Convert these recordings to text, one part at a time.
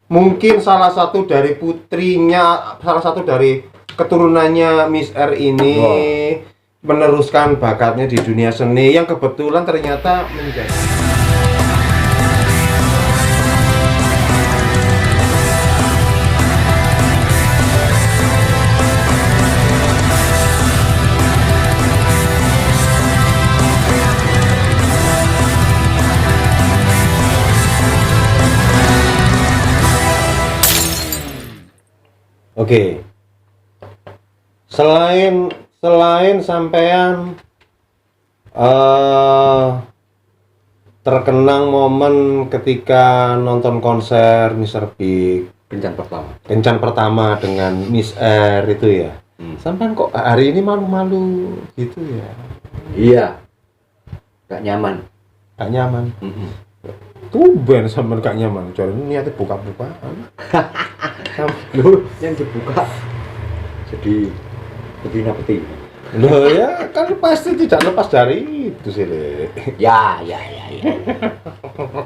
mungkin salah satu dari putrinya, salah satu dari keturunannya Miss R ini meneruskan bakatnya di dunia seni yang kebetulan ternyata menjadi. Oke. Selain sampean terkenang momen ketika nonton konser Mr. Big kencan pertama dengan Miss R itu ya. Sampean kok hari ini malu-malu gitu ya? Iya. Gak nyaman. Tumben sampean gak nyaman. Jadi niatnya buka-bukaan. Loh, yang dibuka jadi betina. Loh ya, kan pasti tidak lepas dari itu sih. Ya.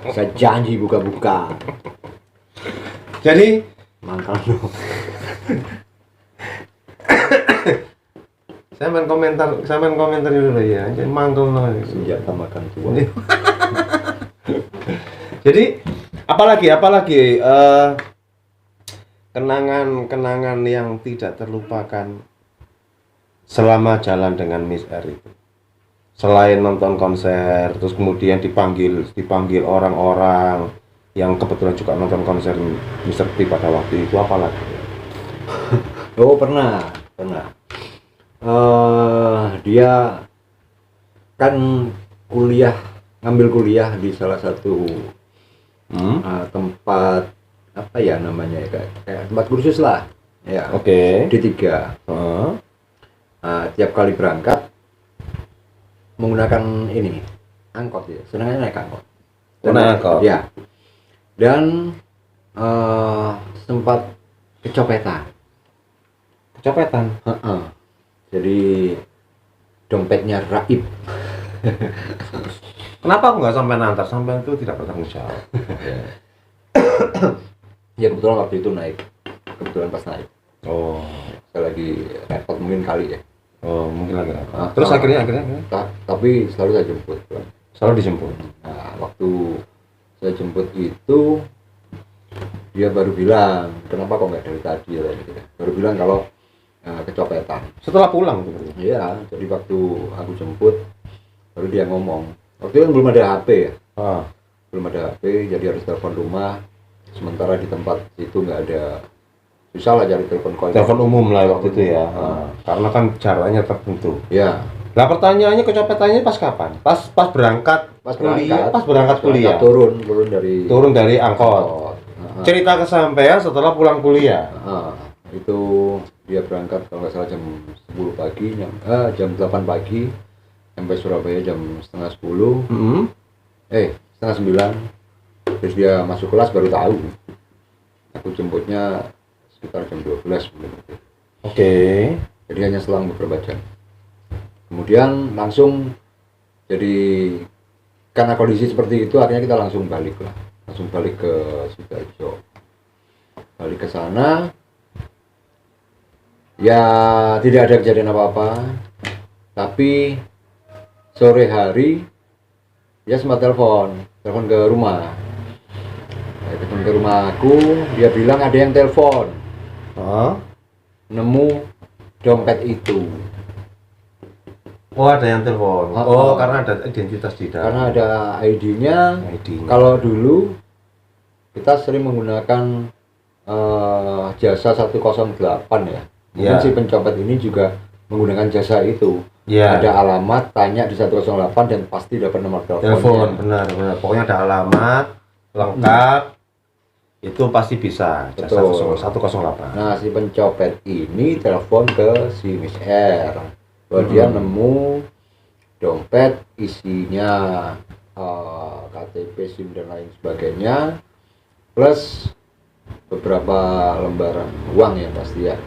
Saya janji buka-buka. Jadi mangkal dong. saya main komentar dulu ya. Jadi mangkel no. Senjata makan tua. Jadi apalagi kenangan yang tidak terlupakan selama jalan dengan Miss R itu. Selain nonton konser, terus kemudian dipanggil orang-orang yang kebetulan juga nonton konser Mr. P pada waktu itu, apalagi? Oh pernah. Dia kan ngambil kuliah di salah satu tempat apa ya namanya ya, kayak tempat kursus lah ya. Oke. D3. Tiap kali berangkat menggunakan ini angkot ya, senangnya naik angkot. Ya. Dan sempat kecopetan. Jadi dompetnya raib. Kenapa aku nggak sampai nantar? Sampai itu tidak bertanggung jawab. Ya kebetulan waktu itu pas naik. Oh, Saya lagi repot mungkin kali ya. oh mungkin lagi. Terus akhirnya. Tapi selalu saya jemput. Selalu dijemput. Nah, waktu saya jemput itu dia baru bilang, kenapa kok nggak dari tadi ya gitu. Baru bilang kalau kecopetan. Setelah pulang tuh. Iya, jadi waktu aku jemput baru dia ngomong. Waktu itu kan belum ada HP ya. Belum ada HP, jadi harus telepon rumah. Sementara di tempat itu nggak ada, susah lah cari telepon koin. Telepon umum lah waktu itu ya. Karena kan jaraknya tertentu. Ya. Lah pertanyaannya kecopetannya pas kapan? Pas berangkat kuliah. Turun dari angkot. Cerita kesampaian setelah pulang kuliah. Itu dia berangkat kalau nggak salah jam 10 pagi, jam 8 pagi sampai Surabaya jam setengah 10. Setengah 9. Terus dia masuk kelas baru tahu. Aku jemputnya sekitar jam 12 mungkin. Oke. Jadi hanya selang beberapa jam. Kemudian langsung, jadi karena kondisi seperti itu akhirnya kita langsung balik ke Sidoarjo. Balik ke sana. Ya tidak ada kejadian apa-apa. Tapi sore hari dia sempat telepon ke rumah. Telepon ke rumahku, dia bilang ada yang telepon. Nemu dompet itu. Oh, ada yang telepon. Karena ada identitas di dalam. Karena ada ID-nya. Kalau dulu kita sering menggunakan jasa 108 ya. Mungkin si pencopet ini juga menggunakan jasa itu. Ada alamat, tanya di 108 dan pasti dapat nomor telepon. Benar. Pokoknya ada alamat lengkap. Itu pasti bisa. Jasa 108. Nah, si pencopet ini telepon ke si Miss R. Bahwa dia nemu dompet isinya KTP, SIM dan lain sebagainya, plus beberapa lembaran uang ya pasti ya.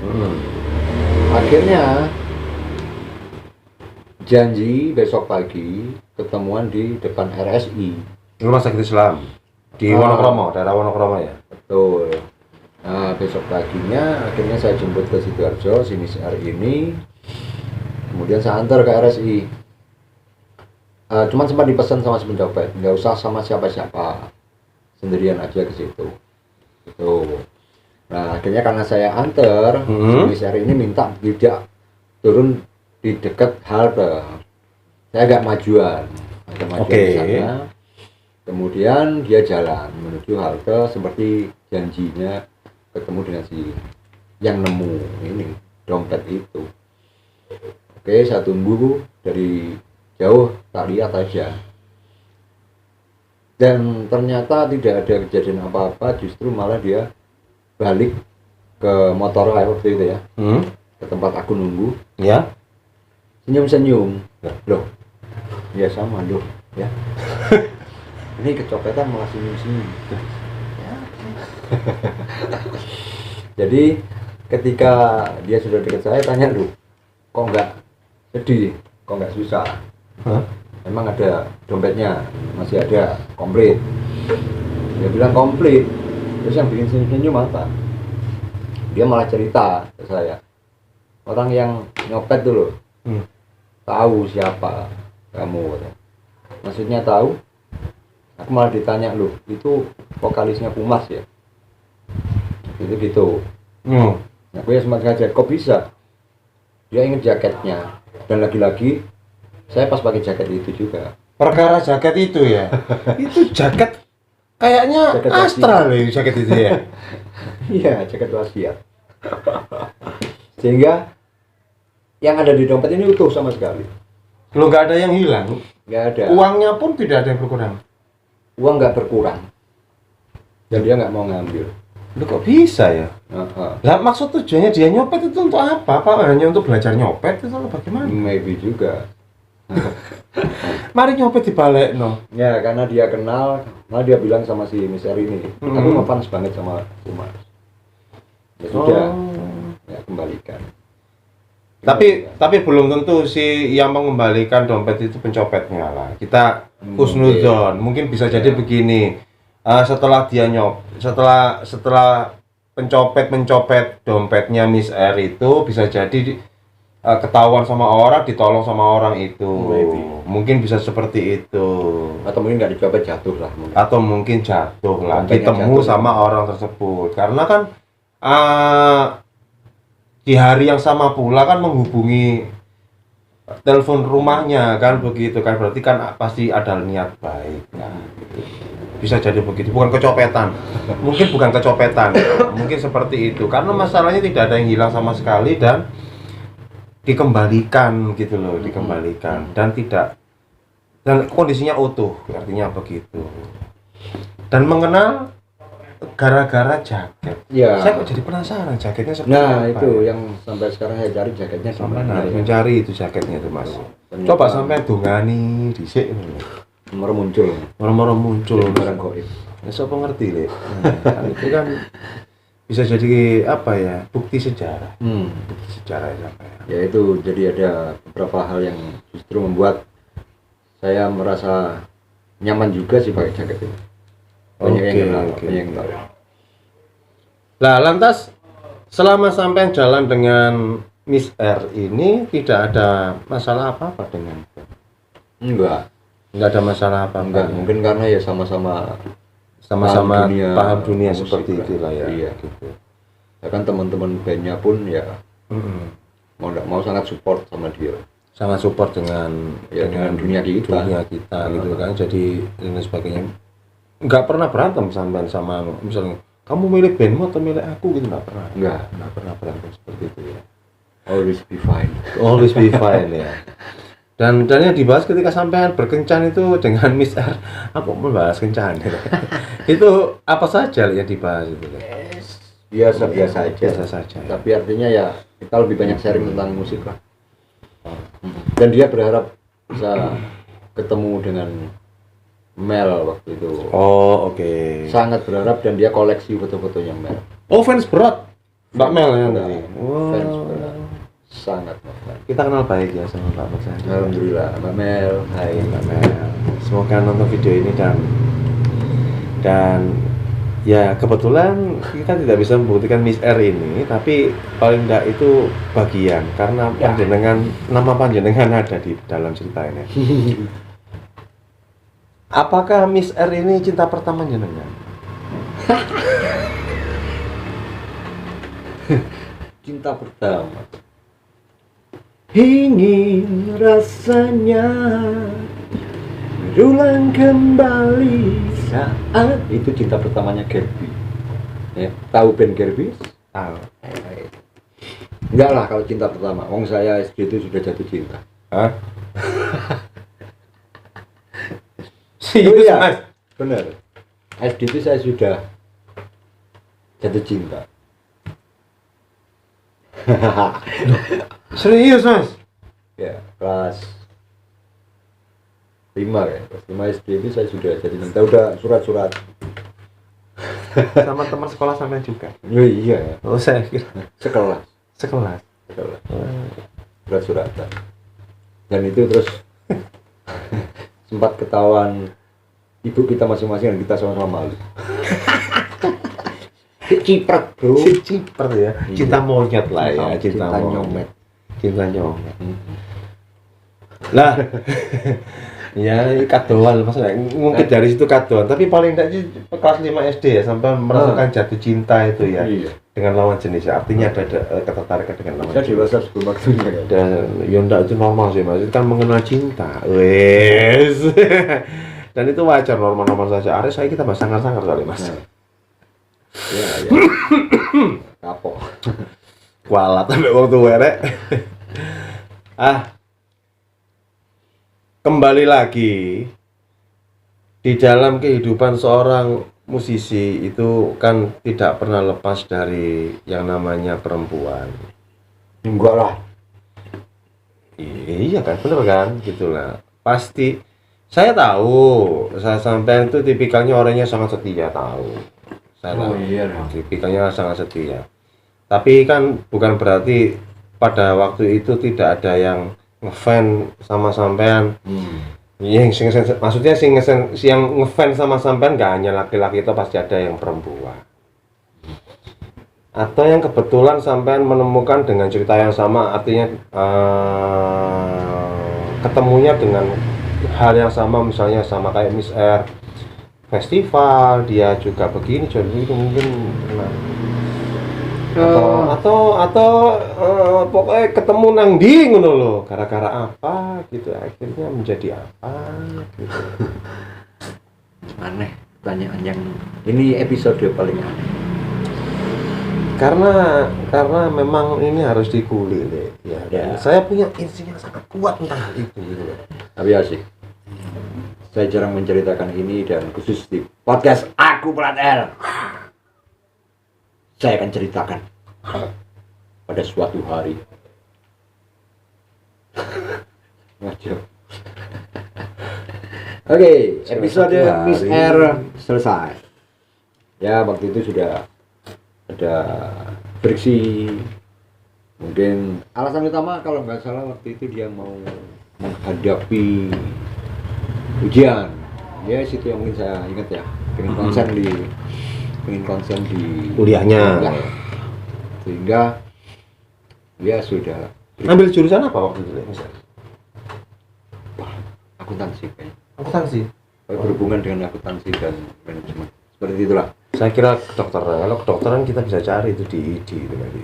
Akhirnya janji besok pagi ketemuan di depan RSI, Rumah Sakit Islam di Wonokromo, daerah Wonokromo ya. Betul. besok paginya akhirnya saya jemput ke Sidoarjo si Miss R ini, kemudian saya antar ke RSI. Cuman sempat dipesan sama si pencopet, nggak usah sama siapa-siapa, sendirian aja ke situ gitu. Nah akhirnya karena saya antar, si Miss R ini minta tidak turun di dekat halte, saya agak majuan di sana. Kemudian dia jalan menuju halte seperti janjinya ketemu dengan si yang nemu ini dompet itu. Oke, saya tunggu dari jauh, tak lihat aja. Dan ternyata tidak ada kejadian apa-apa, justru malah dia balik ke motor waktu itu ya, ke tempat aku nunggu. Ya. Senyum-senyum. Loh, ya sama loh ya. Ini kecopetan malah senyum-senyum. Ya. Jadi ketika dia sudah dekat saya, tanya, "Loh, kok nggak sedih, kok nggak susah?" Emang ada dompetnya, masih ada, komplit. Dia bilang komplit. Terus yang bikin senyum-senyum apa? Dia malah cerita ke saya, orang yang nyopet dulu tahu siapa kamu. Maksudnya tahu? Aku malah ditanya, "Loh, itu vokalisnya Pumas ya?" Itu gitu. Aku ya sempat ngajar, kok bisa? Dia inget jaketnya, dan lagi-lagi saya pas pakai jaket itu juga. Perkara jaket itu ya. Itu jaket kayaknya Jaket Astra loh jaket itu ya. Iya, jaket wasiat. Sehingga yang ada di dompet ini utuh sama sekali. Lo nggak ada yang hilang. Nggak ada. Uangnya pun tidak ada yang berkurang. Uang nggak berkurang. Dan dia nggak mau ngambil. Lo kok bisa ya? Lah maksud tujuannya dia nyopet itu untuk apa? Apa hanya untuk belajar nyopet itu atau bagaimana? Maybe juga. Mari nyopet dibalik no. Ya karena dia kenal, malah dia bilang sama si Mister ini, aku ngefans banget sama Pumas. Ya sudah, ya kembalikan. Tapi belum tentu si yang mengembalikan dompet itu pencopetnya lah. Kita husnuzon, mungkin bisa jadi begini. Setelah dia setelah pencopet dompetnya Miss R itu bisa jadi ketahuan sama orang, ditolong sama orang itu. Mungkin bisa seperti itu. Atau mungkin nggak dicopet, jatuh lah. Atau mungkin jatuh lah, ditemu sama orang tersebut. Karena kan di hari yang sama pula kan menghubungi telepon rumahnya kan begitu kan, berarti kan pasti ada niat baik. Nah, bisa jadi begitu, bukan kecopetan. Mungkin bukan kecopetan, mungkin seperti itu. Karena masalahnya tidak ada yang hilang sama sekali dan dikembalikan gitu loh, dikembalikan dan kondisinya utuh, artinya begitu. Dan mengenal gara-gara jaket. Ya. Saya kok jadi penasaran jaketnya seperti Nah, apa. itu yang sampai sekarang saya cari jaketnya Sampai sampai harus mencari itu jaketnya itu Mas. Ternyata Coba sampai dungani dhisik nomor muncul. Moro-moro muncul Barang goib. Ya siapa ngerti, Le. Nah, itu kan bisa jadi apa ya? Bukti sejarah. Bukti sejarah ya. Ya itu jadi ada beberapa hal yang justru membuat saya merasa nyaman juga sih pakai jaket ini. Banyak yang tahu. Lah lantas selama sampai jalan dengan Miss R ini tidak ada masalah apa-apa dengan Enggak ada masalah apa-apa. enggak, mungkin karena ya sama-sama sama-sama paham dunia musik seperti lah. itulah ya. Iya. Gitu. Ya kan teman-teman bandnya pun ya mau nggak mau sangat support sama dia. Sangat support dengan dunia kita gitu kan, jadi dan sebagainya. Nggak pernah berantem sama misalnya kamu milih bandmu atau milih aku gitu, nggak pernah berantem seperti itu ya. Always be fine ya. Dan yang dibahas ketika sampean berkencan itu dengan Miss R, aku membahas kencan gitu. Itu apa saja yang dibahas itu? Biasa saja. Tapi artinya ya kita lebih banyak sharing tentang musik lah. Dan dia berharap bisa ketemu dengan Mel waktu itu. Oh, oke. Sangat berharap, dan dia koleksi foto-fotonya Mel. Oh, fans berat Mbak Mel ya tadi. Fans berat. Sangat ngefans. Kita kenal baik ya sama Mbak Mel. Alhamdulillah, Mbak Mel. Hai Mbak Mel. Semoga nonton video ini dan Ya kebetulan kita tidak bisa membuktikan Miss R ini, tapi paling enggak itu bagian karena nama panjenengan ada di dalam cerita ini. Apakah Miss R ini cinta pertama jenengan? Cinta pertama. Ingin rasanya berulang kembali saat itu cinta pertamanya Gerby. Ya, tahu band Gerby? Tahu. Enggak lah kalau cinta pertama. Wong saya SD itu sudah jatuh cinta. Hah? Serius, Mas? Benar. SD itu saya sudah jatuh cinta. Serius, Mas? Ya, kelas 5 ya. Kelas 5 SD itu saya sudah jatuh cinta. Udah surat-surat. Sama teman sekolah sampai juga. Oh iya. Oh, saya kira Sekelas. sekelas. Surat-suratan. Dan itu terus sempat ketahuan ibu kita masing-masing dan kita sama-sama malu. Cipret bro. Ciper ya. Cinta monyet lah ya. Cinta nyomet. Cinta nyomet. Lah. Ya, kadoan Mas. Mungkin dari situ kadoan, tapi paling enggak sih kelas 5 SD ya sampai merasakan jatuh cinta itu ya. Iya. Dengan lawan jenis. Artinya ada ketertarikan dengan lawan Saya jenis. dewasa sebelum waktunya. Dan ya enggak itu normal sih Mas. Itu kan mengenal cinta. Wes. Dan itu wajar normal-normal saja. Ares saya kita bahas sangar-sangar kali Mas. Ya. Kapok. Kualat sampai waktu werek. Kembali lagi di dalam kehidupan seorang musisi itu kan tidak pernah lepas dari yang namanya perempuan. Enggak lah. Iya kan, bener kan, gitulah. Pasti saya tahu, saya sampean itu tipikalnya orangnya sangat setia, tahu. Saya tahu. Iya. Tipikalnya sangat setia. Tapi kan bukan berarti pada waktu itu tidak ada yang ngefans sama sampean. Yang maksudnya yang ngefans sama sampean nggak hanya laki-laki, itu pasti ada yang perempuan. Atau yang kebetulan sampean menemukan dengan cerita yang sama, artinya ketemunya dengan hal yang sama, misalnya sama kayak Miss R, festival dia juga begini, jadi itu mungkin atau pokoknya ketemu nang di ngono lho, gara-gara apa gitu, akhirnya menjadi apa gitu. Aneh, pertanyaan yang ini episode paling aneh. Karena memang ini harus dikulik deh ya. Dan saya punya insting yang sangat kuat tentang hal itu gitu loh. Tapi asik. Saya jarang menceritakan ini dan khusus di podcast Aku Plat L. Saya akan ceritakan pada suatu hari. Ngajak. Oke, episode Miss R selesai. Ya, waktu itu sudah ada friksi. Mungkin alasan utama kalau nggak salah waktu itu dia mau menghadapi ujian. Ya, situ yang mungkin saya ingat ya. Pengen konsen di Kuliahnya. Sehingga dia sudah Ambil jurusan apa waktu itu misalnya? akuntansi kayaknya. Akuntansi. Berhubungan dengan akuntansi dan manajemen. Seperti itulah. Saya kira kedokteran. Kalau kedokteran kita bisa cari itu di ID itu nanti.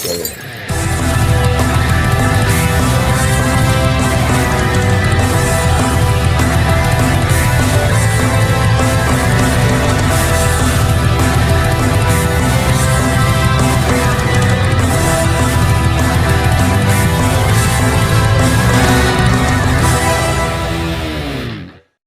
Ya.